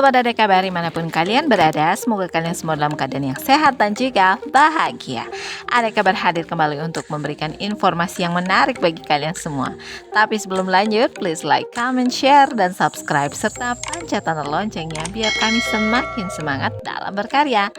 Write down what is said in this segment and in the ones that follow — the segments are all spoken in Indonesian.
Sobat Ada Kabar dimanapun kalian berada, semoga kalian semua dalam keadaan yang sehat dan juga bahagia. Ada Kabar hadir kembali untuk memberikan informasi yang menarik bagi kalian semua. Tapi sebelum lanjut, please like, comment, share, dan subscribe serta pencet tanda loncengnya biar kami semakin semangat dalam berkarya.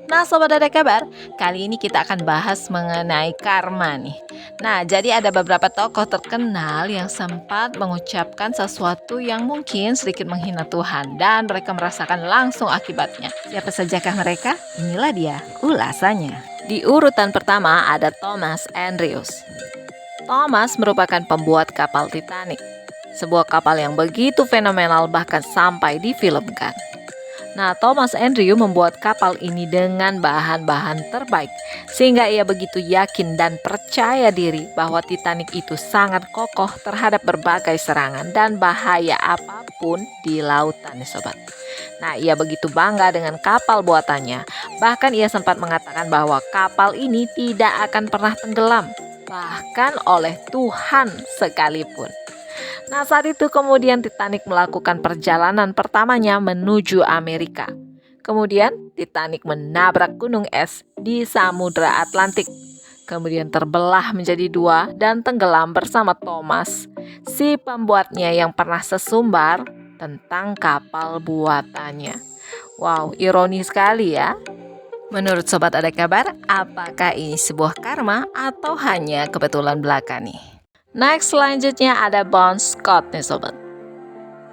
Nah Sobat Ada Kabar, kali ini kita akan bahas mengenai karma nih. Nah, jadi ada beberapa tokoh terkenal yang sempat mengucapkan sesuatu yang mungkin sedikit menghina Tuhan dan mereka merasakan langsung akibatnya. Siapa sajakah mereka? Inilah dia ulasannya. Di urutan pertama ada Thomas Andrews. Thomas merupakan pembuat kapal Titanic, sebuah kapal yang begitu fenomenal bahkan sampai difilmkan. Nah, Thomas Andrews membuat kapal ini dengan bahan-bahan terbaik, sehingga ia begitu yakin dan percaya diri bahwa Titanic itu sangat kokoh terhadap berbagai serangan dan bahaya apapun di lautan, sobat. Nah, ia begitu bangga dengan kapal buatannya, bahkan ia sempat mengatakan bahwa kapal ini tidak akan pernah tenggelam, bahkan oleh Tuhan sekalipun. Nah, saat itu kemudian Titanic melakukan perjalanan pertamanya menuju Amerika. Kemudian Titanic menabrak gunung es di Samudra Atlantik. Kemudian terbelah menjadi dua dan tenggelam bersama Thomas, si pembuatnya yang pernah sesumbar tentang kapal buatannya. Wow, ironi sekali ya. Menurut Sobat Ada Kabar, apakah ini sebuah karma atau hanya kebetulan belaka nih? Next, selanjutnya ada Bon Scott nih sobat.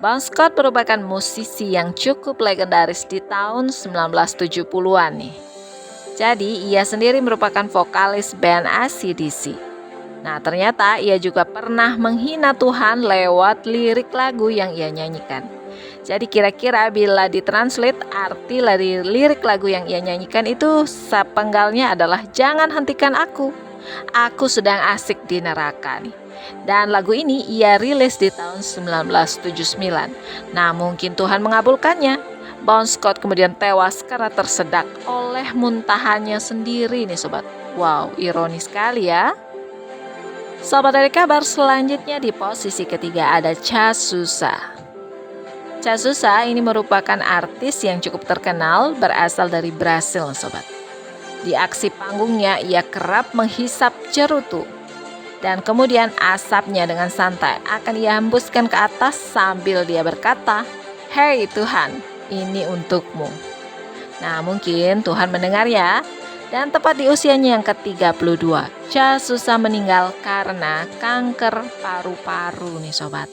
Bon Scott merupakan musisi yang cukup legendaris di tahun 1970-an nih. Jadi ia sendiri merupakan vokalis band AC/DC. Nah, ternyata ia juga pernah menghina Tuhan lewat lirik lagu yang ia nyanyikan. Jadi kira-kira bila ditranslate arti dari lirik lagu yang ia nyanyikan itu sepenggalnya adalah jangan hentikan aku sedang asik di neraka nih. Dan lagu ini ia rilis di tahun 1979. Nah, mungkin Tuhan mengabulkannya. Bon Scott kemudian tewas karena tersedak oleh muntahannya sendiri nih sobat. Wow, ironi sekali ya. Sobat Dari Kabar, selanjutnya di posisi ketiga ada Cazuza. Cazuza ini merupakan artis yang cukup terkenal berasal dari Brasil sobat. Di aksi panggungnya ia kerap menghisap cerutu. Dan kemudian asapnya dengan santai akan ia hembuskan ke atas sambil dia berkata, "Hei Tuhan, ini untukmu." Nah, mungkin Tuhan mendengar ya. Dan tepat di usianya yang ke-32, Cazuza meninggal karena kanker paru-paru nih sobat.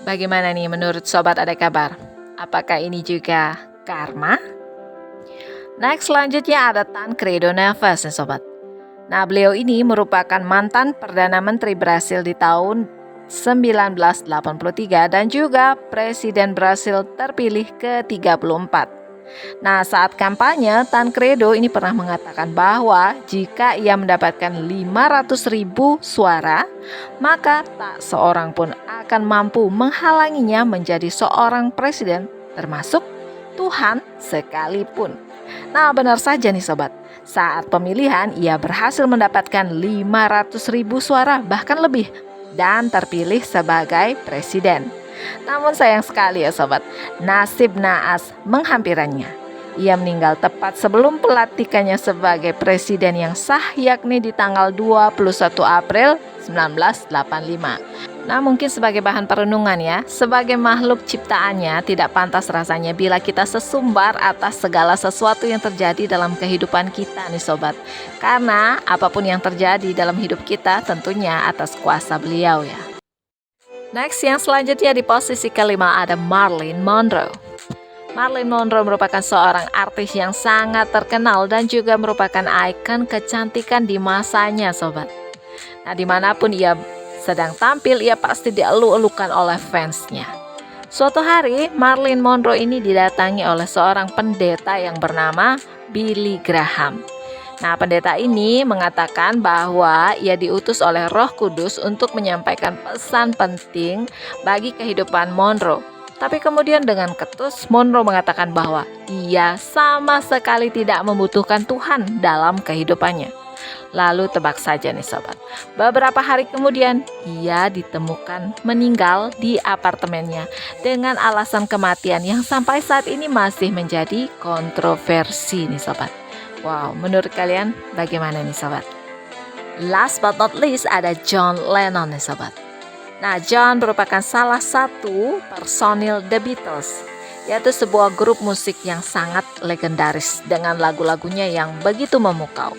Bagaimana nih menurut Sobat Ada Kabar? Apakah ini juga karma? Next, selanjutnya ada Tancredo Neves nih sobat. Nah, beliau ini merupakan mantan Perdana Menteri Brasil di tahun 1983 dan juga Presiden Brasil terpilih ke-34. Nah, saat kampanye, Tancredo ini pernah mengatakan bahwa jika ia mendapatkan 500.000 suara, maka tak seorang pun akan mampu menghalanginya menjadi seorang presiden, termasuk Tuhan sekalipun. Nah, benar saja nih sobat. Saat pemilihan, ia berhasil mendapatkan 500.000 suara, bahkan lebih, dan terpilih sebagai presiden. Namun sayang sekali ya sobat, nasib naas menghampirannya. Ia meninggal tepat sebelum pelantikannya sebagai presiden yang sah, yakni di tanggal 21 April 1985. Nah, mungkin sebagai bahan perenungan ya, sebagai makhluk ciptaannya tidak pantas rasanya bila kita sesumbar atas segala sesuatu yang terjadi dalam kehidupan kita nih sobat. Karena apapun yang terjadi dalam hidup kita tentunya atas kuasa beliau ya. Next, yang selanjutnya di posisi kelima ada Marilyn Monroe. Marilyn Monroe merupakan seorang artis yang sangat terkenal dan juga merupakan ikon kecantikan di masanya sobat. Nah, dimanapun ia sedang tampil, ia pasti dielu-elukan oleh fansnya. Suatu hari, Marilyn Monroe ini didatangi oleh seorang pendeta yang bernama Billy Graham. Nah, pendeta ini mengatakan bahwa ia diutus oleh Roh Kudus untuk menyampaikan pesan penting bagi kehidupan Monroe. Tapi kemudian dengan ketus, Monroe mengatakan bahwa ia sama sekali tidak membutuhkan Tuhan dalam kehidupannya. Lalu tebak saja nih sobat, beberapa hari kemudian ia ditemukan meninggal di apartemennya dengan alasan kematian yang sampai saat ini masih menjadi kontroversi nih sobat. Wow, menurut kalian bagaimana nih sobat? Last but not least ada John Lennon nih sobat. Nah, John merupakan salah satu personil The Beatles, yaitu sebuah grup musik yang sangat legendaris dengan lagu-lagunya yang begitu memukau.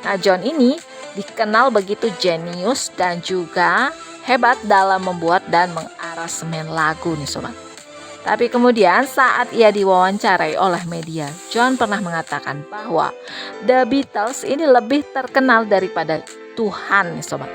Nah, John ini dikenal begitu jenius dan juga hebat dalam membuat dan mengaransemen lagu nih sobat. Tapi kemudian saat ia diwawancarai oleh media, John pernah mengatakan bahwa The Beatles ini lebih terkenal daripada Tuhan nih sobat.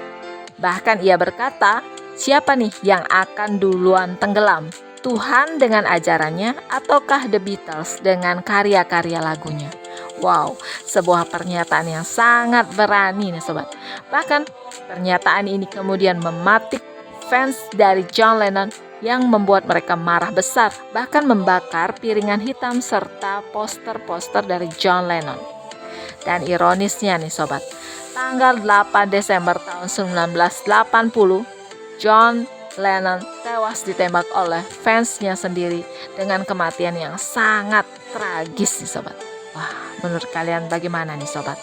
Bahkan ia berkata, siapa nih yang akan duluan tenggelam? Tuhan dengan ajarannya ataukah The Beatles dengan karya-karya lagunya? Wow, sebuah pernyataan yang sangat berani nih sobat. Bahkan pernyataan ini kemudian mematik fans dari John Lennon yang membuat mereka marah besar, bahkan membakar piringan hitam serta poster-poster dari John Lennon. Dan ironisnya nih sobat, tanggal 8 Desember tahun 1980, John Lennon tewas ditembak oleh fansnya sendiri dengan kematian yang sangat tragis nih sobat. Wah, menurut kalian bagaimana nih sobat?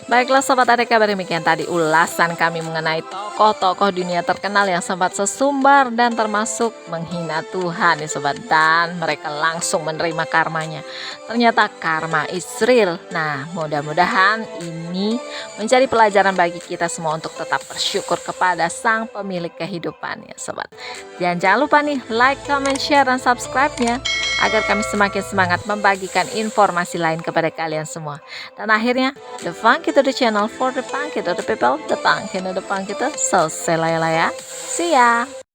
Baiklah sobat, ada kabar demikian tadi ulasan kami mengenai tokoh-tokoh dunia terkenal yang sempat sesumbar dan termasuk menghina Tuhan ya sobat, dan mereka langsung menerima karmanya. Ternyata karma is real. Nah, mudah-mudahan ini menjadi pelajaran bagi kita semua untuk tetap bersyukur kepada Sang Pemilik kehidupan ya sobat. Dan jangan lupa nih like, comment, share, dan subscribe-nya agar kami semakin semangat membagikan informasi lain kepada kalian semua. Dan akhirnya, the Funky to the channel for the Funky to the people, the Funky to the Funky to so selaya. See ya!